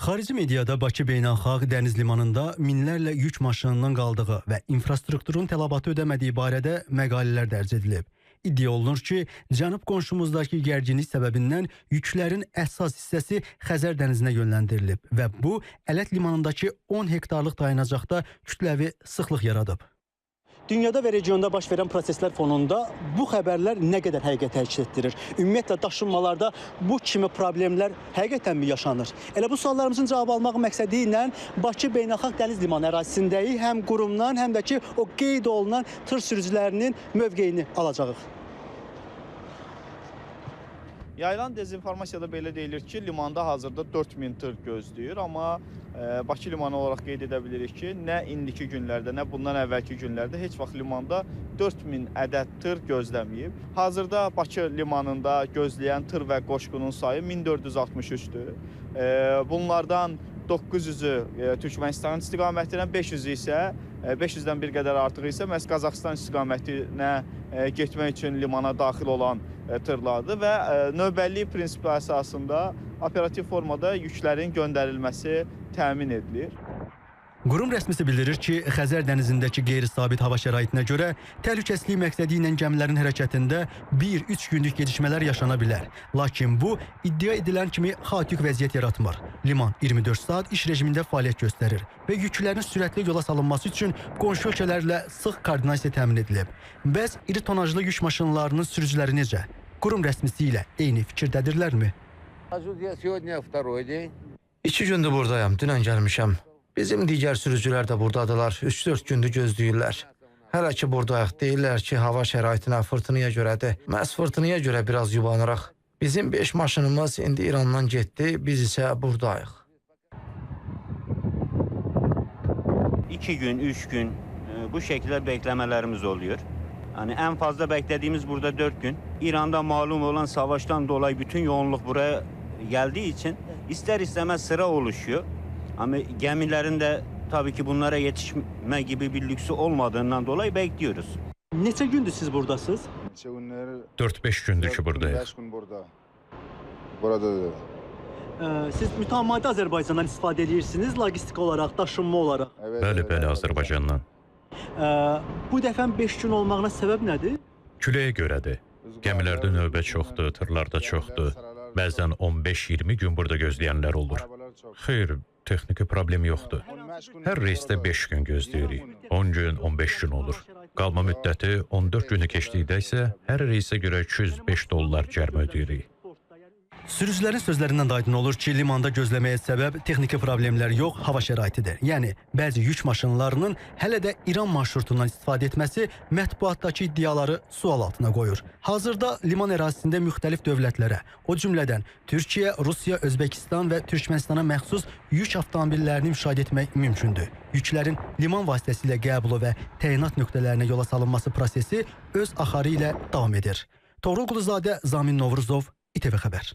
Xarici mediada Bakı Beynəlxalq Dəniz Limanında minlərlə yük maşınının qaldığı və infrastrukturun tələbatı ödəmədiyi barədə məqalələr dərc edilib. İddia olunur ki, cənub qonşumuzdakı gərginlik səbəbindən yüklərin əsas hissəsi Xəzər dənizinə yönləndirilib və bu, Ələt limanındakı 10 hektarlıq dayanacaqda kütləvi sıxlıq yaradıb. Dünyada və regionda baş verən proseslər fonunda bu xəbərlər nə qədər həqiqət təşkil etdirir? Ümumiyyətlə daşınmalarda bu kimi problemlər həqiqətənmi yaşanır? Elə bu suallarımızın cavabı almaq məqsədi ilə Bakı Beynəlxalq Dəniz Limanı ərazisindəyi həm qurumdan, həm də ki o qeyd olunan tır sürücülərinin mövqeyini alacağıq. Yayılan dezinformasiyada belə deyilir ki, limanda hazırda 4000 tır gözləyir, amma Bakı limanı olaraq qeyd edə bilirik ki, nə indiki günlərdə, nə bundan əvvəlki günlərdə heç vaxt limanda 4000 ədəd tır gözləməyib. Hazırda Bakı limanında gözləyən tır və qoşqunun sayı 1463-dür. Bunlardan 900-ü Türkmənistan istiqamətinə, 500-ü isə 500-dən bir qədər artığı isə məhz Qazaxıstan istiqamətinə getmək üçün limana daxil olan tırlardır və növbəllik prinsipi əsasında operativ formada yüklərin göndərilməsi təmin edilir. Qurum rəsmisi bildirir ki, Xəzər dənizindəki qeyri-sabit hava şəraitinə görə təhlükəsizlik məqsədi ilə gəmilərin hərəkətində 1-3 günlük gecikmələr yaşana bilər. Lakin bu, iddia edilən kimi xaotik vəziyyət yaratmır. Liman 24 saat iş rejimində fəaliyyət göstərir və yüklərin sürətli yola salınması üçün qonşu ölkələrlə sıx koordinasiya təmin edilib. Bəs iri tonajlı yük maşınlarının sürücüləri necə? Qurum rəsmisi ilə eyni fikirdədirlərmi? 2 gündür buradayam, dünən gəlmişəm. Bizim digər sürücülər də buradadılar, 3-4 gündür gözləyirlər. Hələ ki buradayıq, deyirlər ki, hava şəraitinə fırtınaya görədir. Məhz fırtınaya görə biraz yubanırıq. Bizim 5 maşınımız indi İrandan getdi, biz isə buradayıq. 2 gün, 3 gün bu şekilde beklemelerimiz oluyor. Yani en fazla beklediğimiz burada 4 gün. İran'da malum olan savaştan dolayı bütün yoğunluk buraya geldiği için ister istemez sıra oluşuyor. Ama gemilerin de tabii ki bunlara yetişme gibi bir lüksü olmadığından dolayı bekliyoruz. Neçə gündür siz buradasınız? 4-5 gündür ki buradayız. Siz mütəmadi Azərbaycandan istifadə edirsiniz, logistik olaraq, daşınma olaraq. Bəli, Azərbaycandan. Bu dəfə 5 gün olmağına səbəb nədir? Küləyə görədir. Gəmilərdə növbə çoxdur, tırlarda çoxdur. Bəzən 15-20 gün burada gözləyənlər olur. Xeyr, texniki problem yoxdur. Hər reysdə 5 gün gözləyirik. 10 gün, 15 gün olur. Qalma müddəti 14 günü keçdikdə isə hər reysə görə $205 cərimə ödəyirik. Sürücülərin sözlərindən də aydın olur ki, limanda gözləməyə səbəb texniki problemlər yox, hava şəraitidir. Yəni, bəzi yük maşınlarının hələ də İran marşrutundan istifadə etməsi mətbuatdakı iddiaları sual altına qoyur. Hazırda liman ərazisində müxtəlif dövlətlərə, o cümlədən Türkiyə, Rusiya, Özbəkistan və Türkmənistana məxsus yük avtomobillərini müşahidə etmək mümkündür. Yüklərin liman vasitəsilə qəbulu və təyinat nöqtələrinə yola salınması prosesi öz axarı ilə davam edir. Toğrul Quluzadə, Zamin Novruzov, İTV Xəbər.